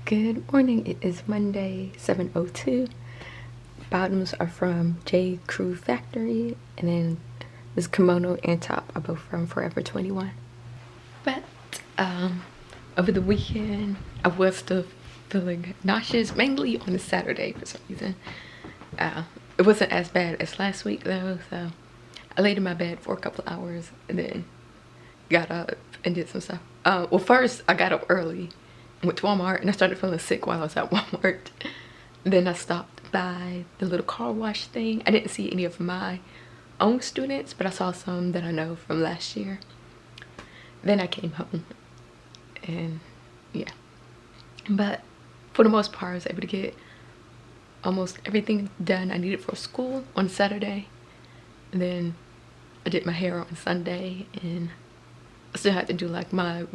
Good morning. It is Monday, 7:02. Bottoms are from J. Crew Factory, and then this kimono and top are both from Forever 21. But over the weekend, I was still feeling nauseous, mainly on a Saturday for some reason. It wasn't as bad as last week though, so I laid in my bed for a couple hours and then got up and did some stuff. Well, first I got up early, went to Walmart, and I started feeling sick while I was at Walmart. Then I stopped by the little car wash thing. I didn't see any of my own students, but I saw some that I know from last year. Then I came home and yeah. But for the most part, I was able to get almost everything done I needed for school on Saturday. And then I did my hair on Sunday, and I still had to do like my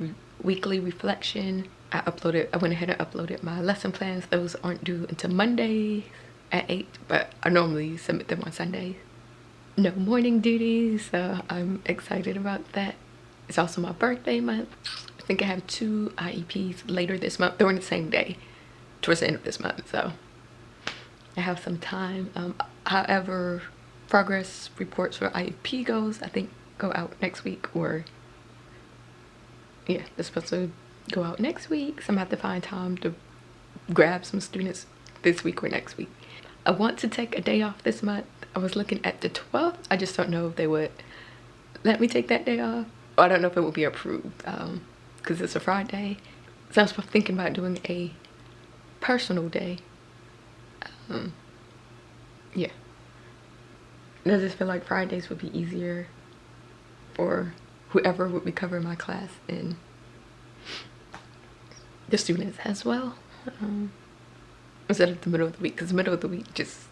weekly reflection. I went ahead and uploaded my lesson plans. Those aren't due until Monday at 8, but I normally submit them on Sundays. No morning duties, so I'm excited about that. It's also my birthday month. I think I have 2 IEPs later this month. They're on the same day, towards the end of this month, so I have some time. However, progress reports for IEP goes, I think go out next week, or yeah, they're supposed to go out next week, so I'm gonna have to find time to grab some students this week or next week. I want to take a day off this month. I was looking at the 12th. I just don't know if they would let me take that day off, or I don't know if it will be approved because it's a Friday. So I was thinking about doing a personal day. Yeah, I just feel like Fridays would be easier for whoever would be covering my class and the students as well, instead of the middle of the week, because the middle of the week just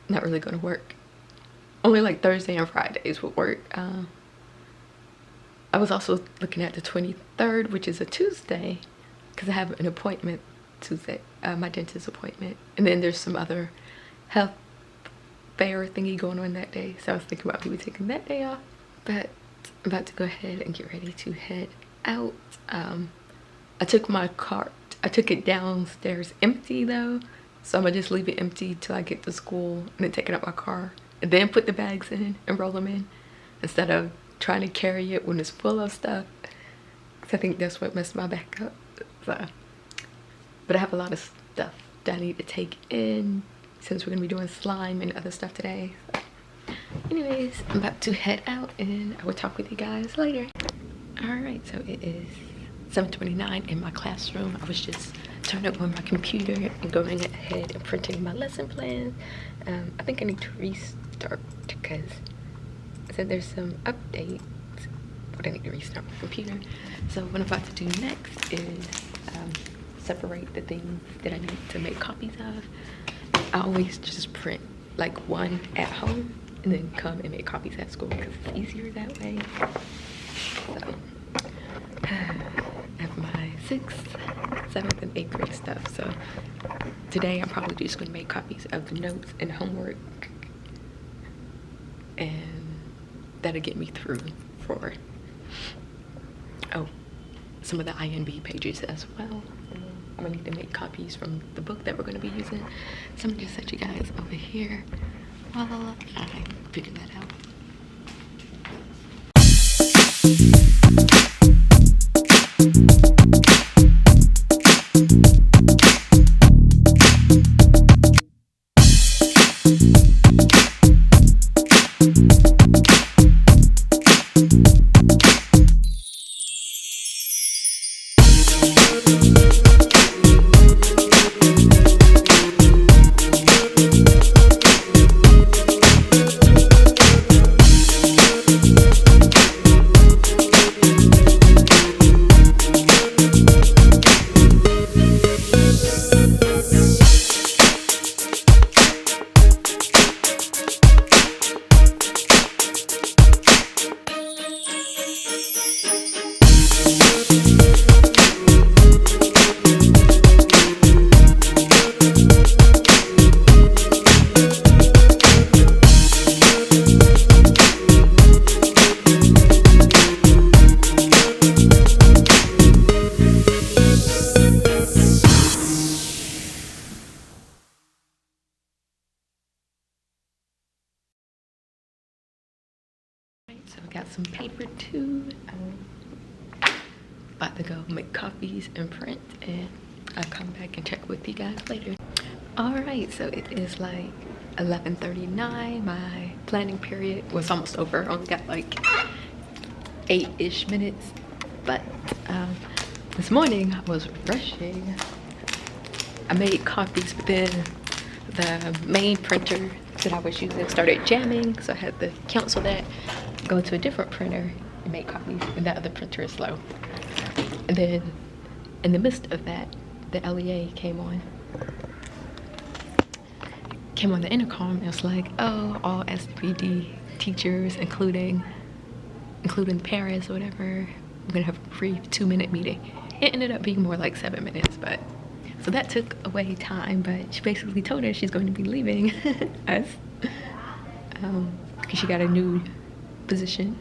not really going to work. Only like Thursday and Fridays would work. I was also looking at the 23rd, which is a Tuesday, because I have an appointment Tuesday, my dentist appointment, and then there's some other health fair thingy going on that day, so I was thinking about maybe taking that day off. But I'm about to go ahead and get ready to head out. I took my cart, I took it downstairs empty though, so I'm gonna just leave it empty till I get to school and then take it out my car and then put the bags in and roll them in, instead of trying to carry it when it's full of stuff, because I think that's what messed my back up. So, but I have a lot of stuff that I need to take in since we're gonna be doing slime and other stuff today. So anyways, I'm about to head out and I will talk with you guys later. Alright, so it is 7:29 in my classroom. I was just turning on my computer and going ahead and printing my lesson plans. I think I need to restart because I said there's some updates, but I need to restart my computer. So what I'm about to do next is separate the things that I need to make copies of. I always just print like one at home and then come and make copies at school because it's easier that way. So I have my 6th, 7th, and 8th grade stuff. So today I'm probably just going to make copies of the notes and homework, and that'll get me through for some of the INB pages as well. I'm gonna need to make copies from the book that we're going to be using. So I'm gonna just set you guys over here while I figure that out. some paper too. About to go make copies and print, and I'll come back and check with you guys later. All right, so it is like 11:39. My planning period was almost over. Only got like 8-ish minutes, but this morning I was rushing. I made copies, but then the main printer that I was using started jamming, so I had to cancel that, go to a different printer and make copies, and that other printer is slow. And then in the midst of that, the LEA came on the intercom, and it's like, oh, all SPD teachers, including Paris or whatever, we're gonna have a brief 2-minute meeting. It ended up being more like 7 minutes, but so that took away time. But she basically told us she's going to be leaving us because she got a new position,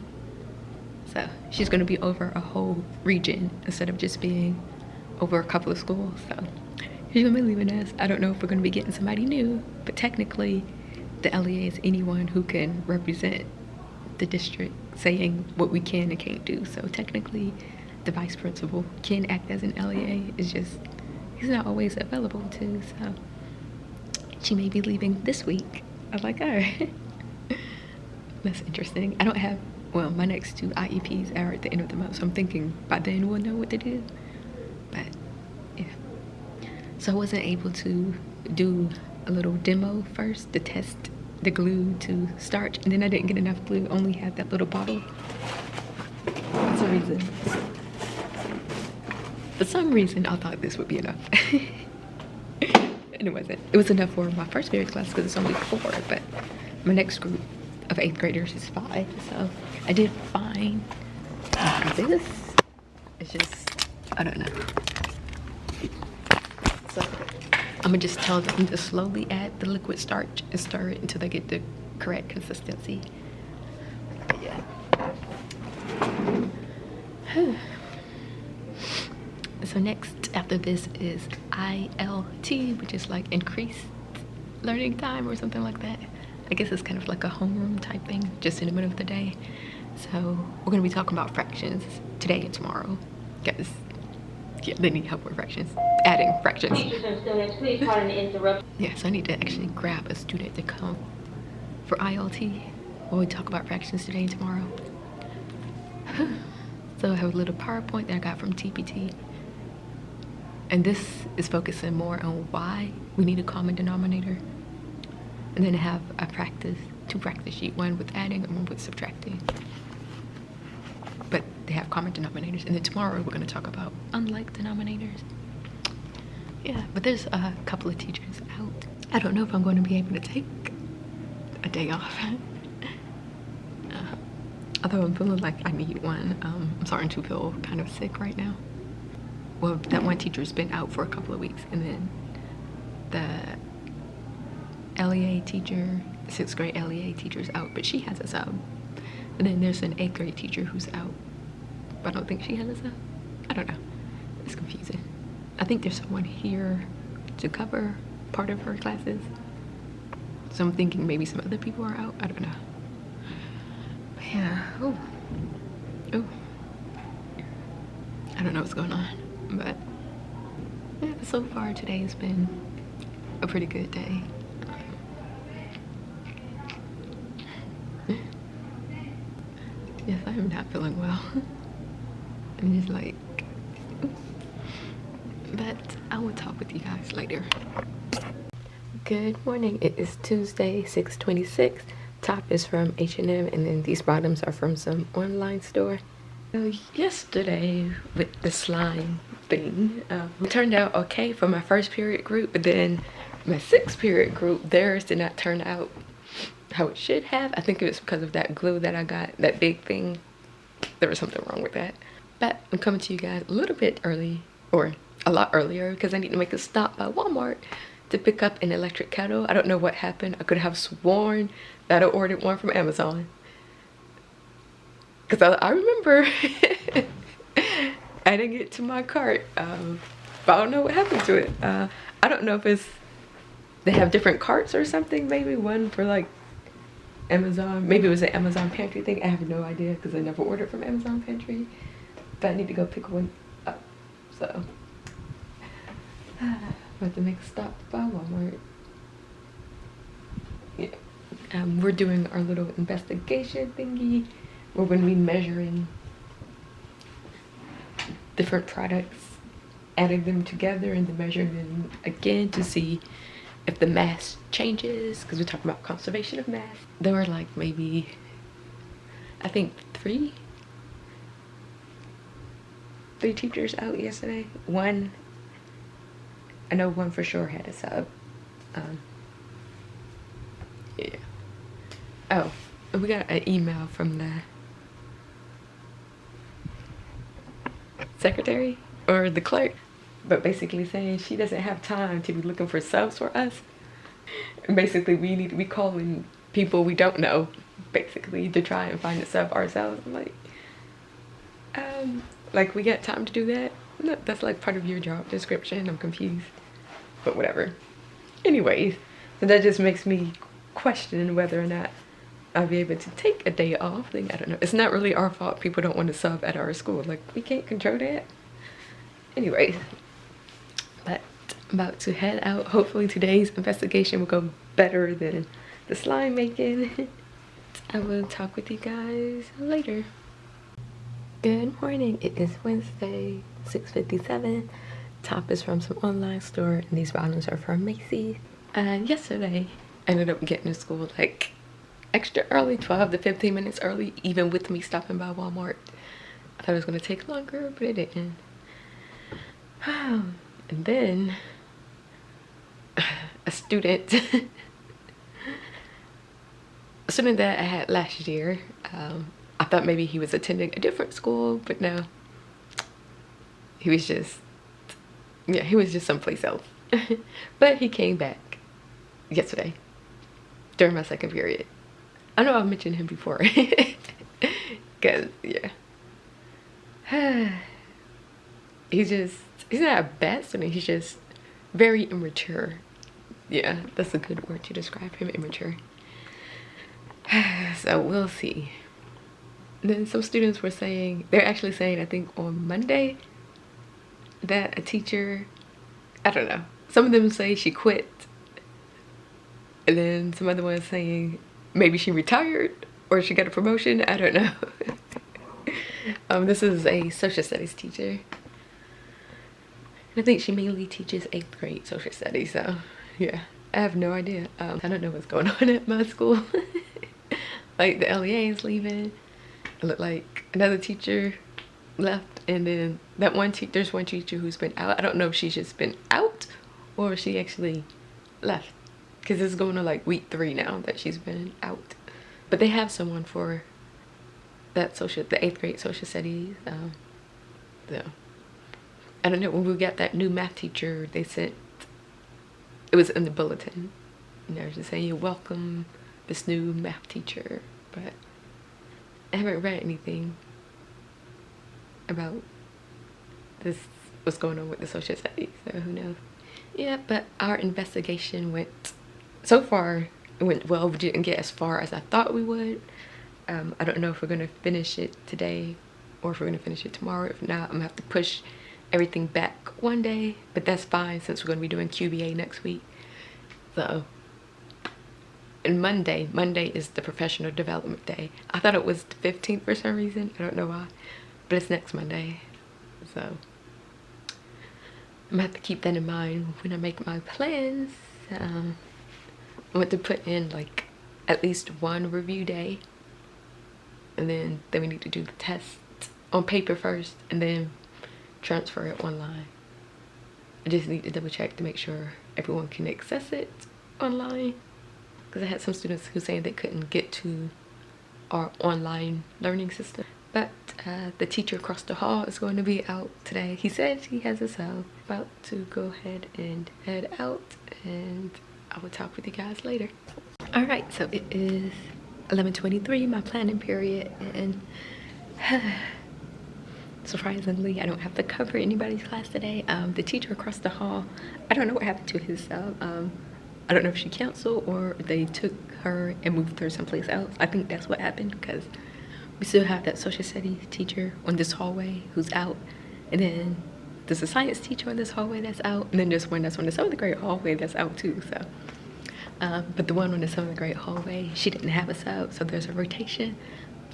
so she's going to be over a whole region instead of just being over a couple of schools. So she's gonna be leaving us. I don't know if we're gonna be getting somebody new, but technically the LEA is anyone who can represent the district, saying what we can and can't do. So technically the vice principal can act as an LEA. It's just he's not always available to, so she may be leaving this week. I'm like, all right. That's interesting. I don't have, well, my next 2 IEPs are at the end of the month, so I'm thinking by then we'll know what to do. But yeah, so I wasn't able to do a little demo first to test the glue to starch, and then I didn't get enough glue, only had that little bottle. That's the reason. For some reason I thought this would be enough. And it wasn't. It was enough for my first period class because it's only 4, but my next group of 8th graders is 5, so I did fine. This it's just, I don't know. So I'm gonna just tell them to slowly add the liquid starch and stir it until they get the correct consistency. But yeah. So next after this is ILT, which is like increased learning time or something like that. I guess it's kind of like a homeroom type thing, just in the middle of the day. So we're gonna be talking about fractions today and tomorrow. Guys, yeah, they need help with fractions, adding fractions. Teachers and students, please pardon the interruption. Yeah, so I need to actually grab a student to come for ILT while we talk about fractions today and tomorrow. So I have a little PowerPoint that I got from TPT. And this is focusing more on why we need a common denominator. And then I have a two practice sheet, one with adding and one with subtracting. But they have common denominators. And then tomorrow we're gonna talk about unlike denominators. Yeah, but there's a couple of teachers out. I don't know if I'm going to be able to take a day off. Although I'm feeling like I need one. I'm starting to feel kind of sick right now. Well, that one teacher's been out for a couple of weeks, and then the LEA teacher, 6th grade LEA teacher's out, but she has a sub. And then there's an 8th grade teacher who's out, but I don't think she has a sub. I don't know. It's confusing. I think there's someone here to cover part of her classes. So I'm thinking maybe some other people are out. I don't know. But yeah. Oh. I don't know what's going on. But yeah, so far today has been a pretty good day. Yes, I'm not feeling well. I'm just like, but I will talk with you guys later. Good morning. It is Tuesday, 6/26. Top is from H&M, and then these bottoms are from some online store. So yesterday with the slime thing, it turned out okay for my first period group, but then my 6th period group, theirs did not turn out how it should have. I think it was because of that glue that I got, that big thing. There was something wrong with that. But I'm coming to you guys a little bit early, or a lot earlier, because I need to make a stop by Walmart to pick up an electric kettle. I don't know what happened. I could have sworn that I ordered one from Amazon, because I remember adding it to my cart, but I don't know what happened to it. I don't know if it's they have different carts or something, maybe one for like Amazon. Maybe it was an Amazon pantry thing. I have no idea because I never ordered from Amazon pantry. But I need to go pick one up. So I have to make a stop by Walmart. Yeah. We're doing our little investigation thingy. We're going to be measuring different products, adding them together and then measuring them again to see if the mass changes, because we're talking about conservation of mass. There were like maybe, I think three teachers out yesterday. One, I know one for sure had a sub. Yeah. Oh, we got an email from the secretary or the clerk, but basically saying she doesn't have time to be looking for subs for us. And basically we need to be calling people we don't know, basically, to try and find a sub ourselves. I'm like we got time to do that? No, that's like part of your job description. I'm confused, but whatever. Anyways, so that just makes me question whether or not I'll be able to take a day off. I don't know. It's not really our fault people don't want to sub at our school. Like, we can't control that. Anyways, but I'm about to head out. Hopefully today's investigation will go better than the slime making. I will talk with you guys later. Good morning. It is Wednesday, 6:57. Top is from some online store and these bottoms are from Macy's. Yesterday I ended up getting to school like extra early, 12 to 15 minutes early, even with me stopping by Walmart. I thought it was gonna take longer, but it didn't. And then a student that I had last year, I thought maybe he was attending a different school, but no, he was just someplace else. But he came back yesterday during my second period. I know I've mentioned him before. Cause yeah. He's not a bad student, he's just very immature. Yeah, that's a good word to describe him, immature. So we'll see. Then some students were saying, they're actually saying, I think on Monday, that a teacher, I don't know, some of them say she quit, and then some other ones saying maybe she retired or she got a promotion. I don't know. This is a social studies teacher. I think she mainly teaches 8th grade social studies, so yeah, I have no idea. I don't know what's going on at my school. Like the LEA is leaving. It looked like another teacher left, and then that there's one teacher who's been out. I don't know if she's just been out or if she actually left, because it's going to like week 3 now that she's been out. But they have someone for that the 8th grade social studies. So I don't know, when we got that new math teacher, they sent, it was in the bulletin, you know, just saying, welcome this new math teacher. But I haven't read anything about this, what's going on with the social studies, so who knows. Yeah, but our investigation so far it went well. We didn't get as far as I thought we would. I don't know if we're gonna finish it today or if we're gonna finish it tomorrow. If not, I'm gonna have to push everything back one day, but that's fine since we're gonna be doing QBA next week. So, and Monday is the professional development day. I thought it was the 15th for some reason. I don't know why, but it's next Monday. So I'm gonna have to keep that in mind when I make my plans. I want to put in like at least one review day, and then we need to do the test on paper first and then transfer it online. I just need to double check to make sure everyone can access it online, because I had some students who saying they couldn't get to our online learning system. But the teacher across the hall is going to be out today. He said he has a cell. About to go ahead and head out, and I will talk with you guys later. All right, so it is 11:23, my planning period, and surprisingly I don't have to cover anybody's class today. The teacher across the hall, I don't know what happened to his cell. I don't know if she canceled or they took her and moved her someplace else. I think that's what happened because we still have that social studies teacher on this hallway who's out, and then there's a science teacher on this hallway that's out, and then there's one that's on the 7th grade hallway that's out too. So, but the one on the 7th grade hallway, she didn't have a sub, so there's a rotation.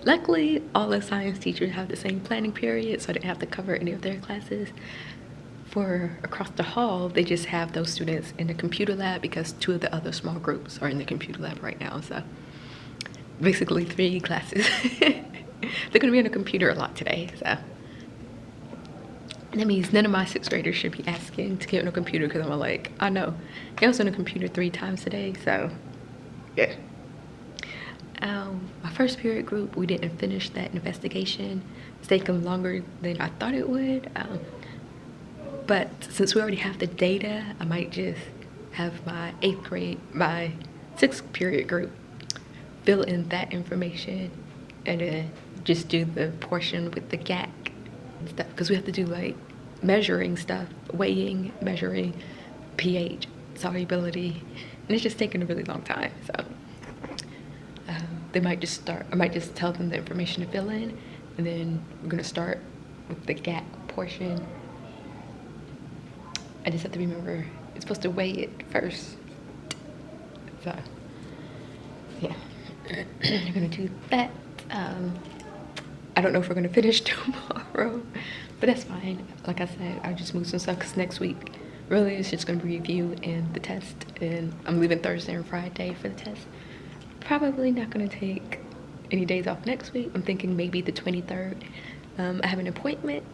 Luckily, all the science teachers have the same planning period, so I didn't have to cover any of their classes. For across the hall, they just have those students in the computer lab because 2 of the other small groups are in the computer lab right now. So basically 3 classes. They're gonna be on the computer a lot today, so. That means none of my 6th graders should be asking to get on a computer because I'm like, I know. I was on a computer 3 times today, so yeah. My first period group, we didn't finish that investigation. It's taken longer than I thought it would. But since we already have the data, I might just have my 6th period group fill in that information and then just do the portion with the GAC and stuff. Because we have to do like measuring stuff, weighing, measuring pH, solubility, and it's just taking a really long time. So they might just start, I might just tell them the information to fill in, and then we're gonna start with the GAC portion. I just have to remember, it's supposed to weigh it first. So, yeah, we're gonna do that. I don't know if we're gonna finish tomorrow, but that's fine. Like I said, I'll just move some stuff because next week, really, it's just gonna be review and the test. And I'm leaving Thursday and Friday for the test. Probably not gonna take any days off next week. I'm thinking maybe the 23rd. I have an appointment,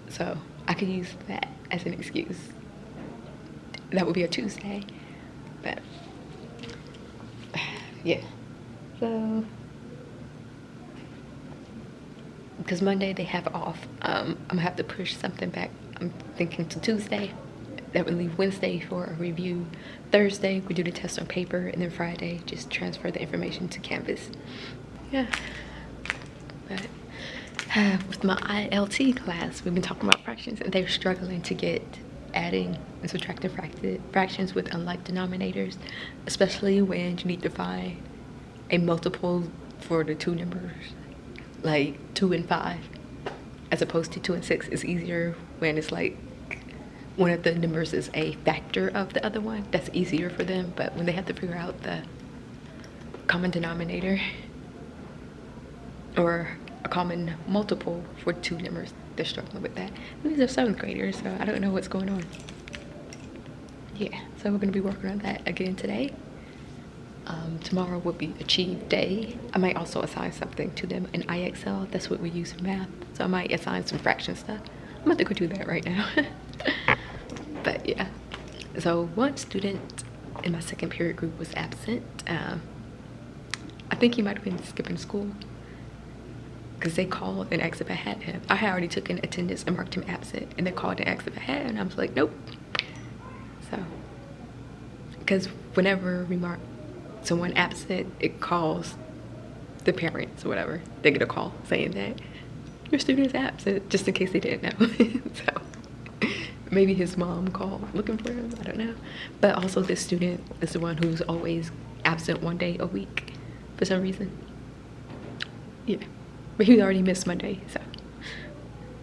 so I could use that as an excuse. That would be a Tuesday, but yeah. So, because Monday they have off, I'm gonna have to push something back. I'm thinking to Tuesday. That would leave Wednesday for a review. Thursday we do the test on paper, and then Friday just transfer the information to Canvas. Yeah. But with my ILT class, we've been talking about fractions, and they're struggling to get adding and subtracting fractions with unlike denominators, especially when you need to find a multiple for the 2 numbers, like 2 and 5, as opposed to 2 and 6. It's easier when it's like one of the numbers is a factor of the other one. That's easier for them, but when they have to figure out the common denominator or a common multiple for 2 numbers, they're struggling with that. And these are 7th graders, so I don't know what's going on. Yeah, so we're gonna be working on that again today. Tomorrow will be Achieve Day. I might also assign something to them in IXL. That's what we use in math. So I might assign some fraction stuff. I'm about to go do that right now. But yeah, so one student in my 2nd period group was absent. I think he might have been skipping school because they called and asked if I had him. I had already taken attendance and marked him absent, and they called and asked if I had him, and I was like, nope. So, because whenever we mark someone absent, it calls the parents or whatever. They get a call saying that your student is absent, just in case they didn't know. So maybe his mom called looking for him, I don't know. But also this student is the one who's always absent 1 day a week for some reason. Yeah, but he already missed Monday, so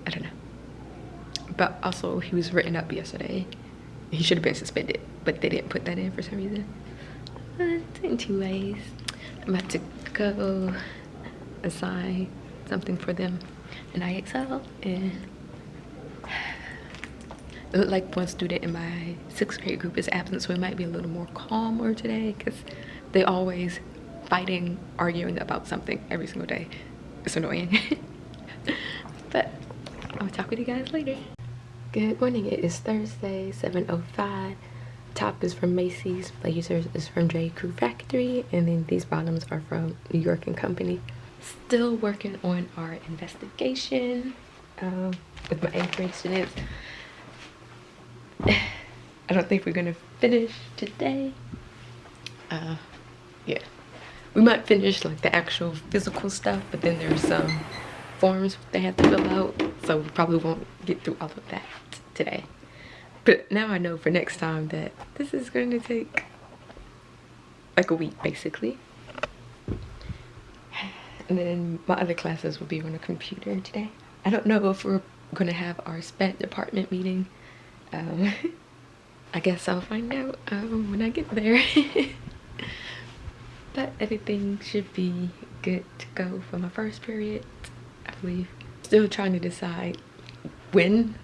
I don't know. But also he was written up yesterday. He should have been suspended, but they didn't put that in for some reason. In 2 ways. I'm about to go assign something for them in IXL, and it looked like one student in my 6th grade group is absent, so it might be a little more calmer today because they always fighting, arguing about something every single day. It's annoying. But I'll talk with you guys later. Good morning. It is Thursday, 7:05. Top is from Macy's, blazers is from J. Crew Factory, and then these bottoms are from New York and Company. Still working on our investigation with my 8th grade students. I don't think we're gonna finish today. Yeah, we might finish like the actual physical stuff, but then there's some forms they have to fill out, so we probably won't get through all of that today. But now I know for next time that this is going to take like a week basically. And then my other classes will be on a computer today. I don't know if we're gonna have our SPED department meeting. I guess I'll find out when I get there. But everything should be good to go for my first period, I believe. Still trying to decide when,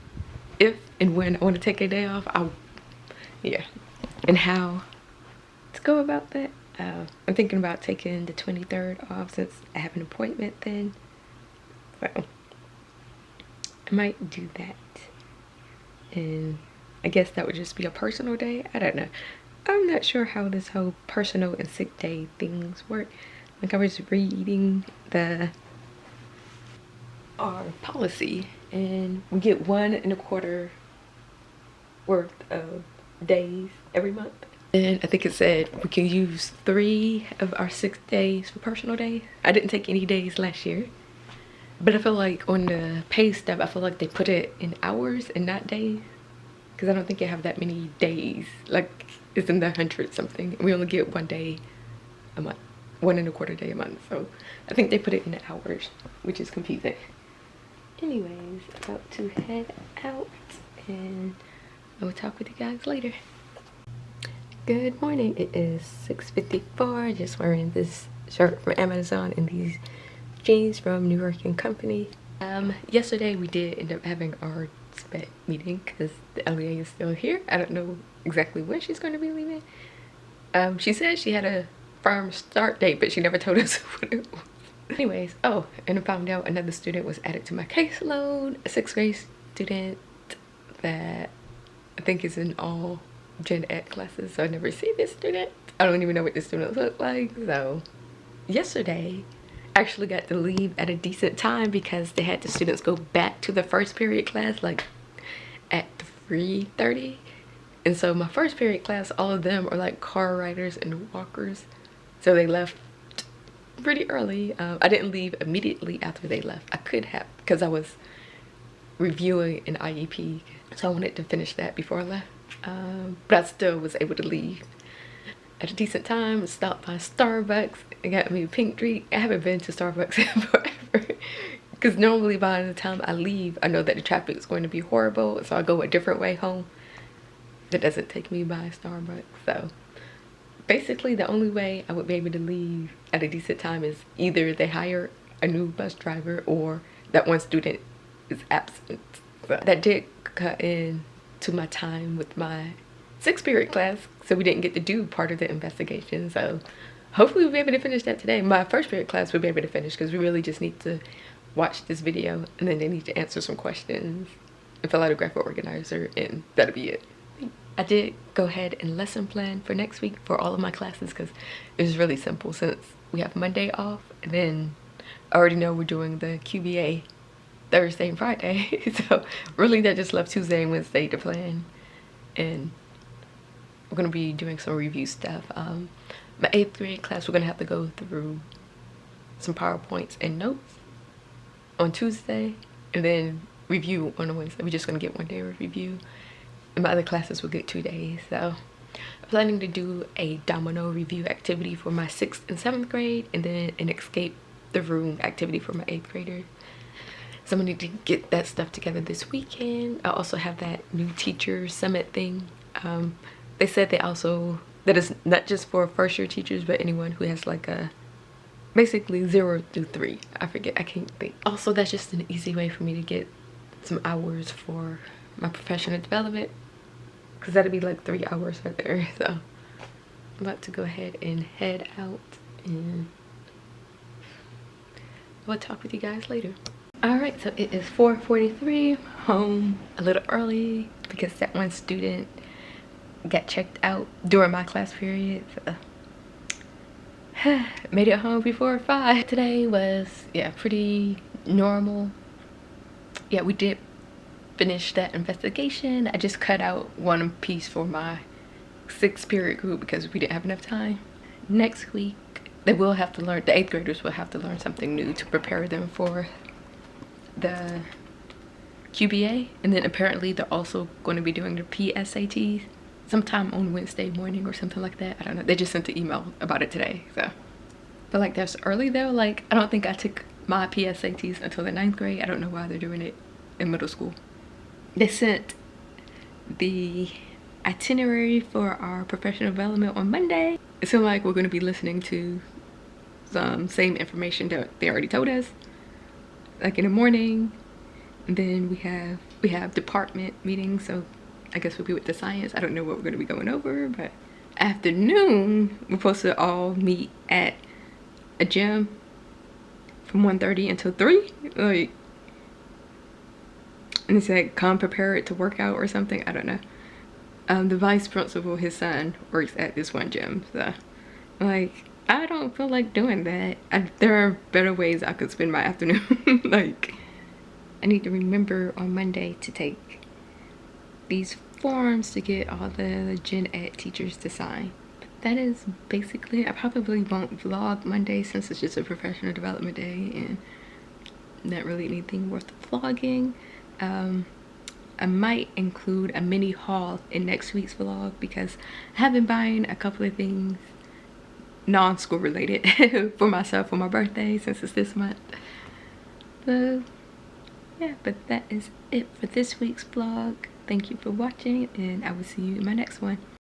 if and when I want to take a day off. Yeah, and how to go about that. I'm thinking about taking the 23rd off since I have an appointment then. So I might do that. And I guess that would just be a personal day. I don't know. I'm not sure how this whole personal and sick day things work. Like I was reading our policy and we get 1.25 worth of days every month. And I think it said we can use 3 of our 6 days for personal days. I didn't take any days last year. But I feel like on the pay stub, I feel like they put it in hours and not days. Because I don't think you have that many days. Like it's in the 100 something. We only get 1 day a month. 1.25 day a month. So I think they put it in hours, which is confusing. Anyways, about to head out and I will talk with you guys later. Good morning. It is 6:54. Just wearing this shirt from Amazon and these jeans from New York & Company. Yesterday we did end up having our SPED meeting because the LEA is still here. I don't know exactly when she's going to be leaving. She said she had a firm start date, but she never told us what it was. Anyways, oh, and I found out another student was added to my caseload, a 6th grade student that I think is in all gen ed classes, so I never see this student. I don't even know what this student looked like. So yesterday I actually got to leave at a decent time because they had the students go back to the first period class like at 3:30. And so my first period class, all of them are like car riders and walkers, so they left pretty early. I didn't leave immediately after they left. I could have because I was reviewing an IEP, so I wanted to finish that before I left. But I still was able to leave at a decent time. Stopped by Starbucks and got me a pink drink. I haven't been to Starbucks in forever because normally by the time I leave I know that the traffic is going to be horrible, so I go a different way home that doesn't take me by Starbucks. So basically the only way I would be able to leave at a decent time is either they hire a new bus driver or that one student is absent. So that did cut in to my time with my 6th period class, so we didn't get to do part of the investigation. So hopefully we'll be able to finish that today. My 1st period class we'll be able to finish because we really just need to watch this video and then they need to answer some questions and fill out a graphic organizer, and that'll be it. I did go ahead and lesson plan for next week for all of my classes because it was really simple since we have Monday off, and then I already know we're doing the QBA Thursday and Friday. So really that just left Tuesday and Wednesday to plan, and we're going to be doing some review stuff. My 8th grade class, we're going to have to go through some PowerPoints and notes on Tuesday and then review on a Wednesday. We're just going to get 1 day of review. And my other classes will get 2 days. So I'm planning to do a domino review activity for my 6th and 7th grade, and then an escape the room activity for my 8th graders. So I'm gonna need to get that stuff together this weekend. I also have that new teacher summit thing. They said that is not just for 1st year teachers, but anyone who has like a basically 0 through 3. I forget, I can't think. Also, that's just an easy way for me to get some hours for my professional development, because that'll be like 3 hours right there. So I'm about to go ahead and head out, and I'll talk with you guys later. All right, so it is 4:43, home a little early because that one student got checked out during my class period. So made it home before 5. Today was, yeah, pretty normal. Yeah, we did finish that investigation. I just cut out one piece for my 6th period group because we didn't have enough time. Next week, they will have to learn, the 8th graders will have to learn something new to prepare them for the QBA, and then apparently they're also going to be doing the PSATs. sometime on Wednesday morning or something like that. I don't know. They just sent the email about it today. So, but like that's early though. Like I don't think I took my PSATs until the 9th grade. I don't know why they're doing it in middle school. They sent the itinerary for our professional development on Monday. It seemed like we're going to be listening to some same information that they already told us, like in the morning. And then we have department meetings, so I guess we'll be with the science. I don't know what we're going to be going over, but afternoon we're supposed to all meet at a gym from 1:30 until 3, like, and it's like come prepared to work out or something. I don't know. The vice principal, his son works at this one gym, so like I don't feel like doing that. There are better ways I could spend my afternoon. Like I need to remember on Monday to take these forms to get all the gen ed teachers to sign. But that is basically it. I probably won't vlog Monday since it's just a professional development day and not really anything worth vlogging. I might include a mini haul in next week's vlog because I have been buying a couple of things non-school related for myself for my birthday since it's this month. But yeah, but that is it for this week's vlog. Thank you for watching and I will see you in my next one.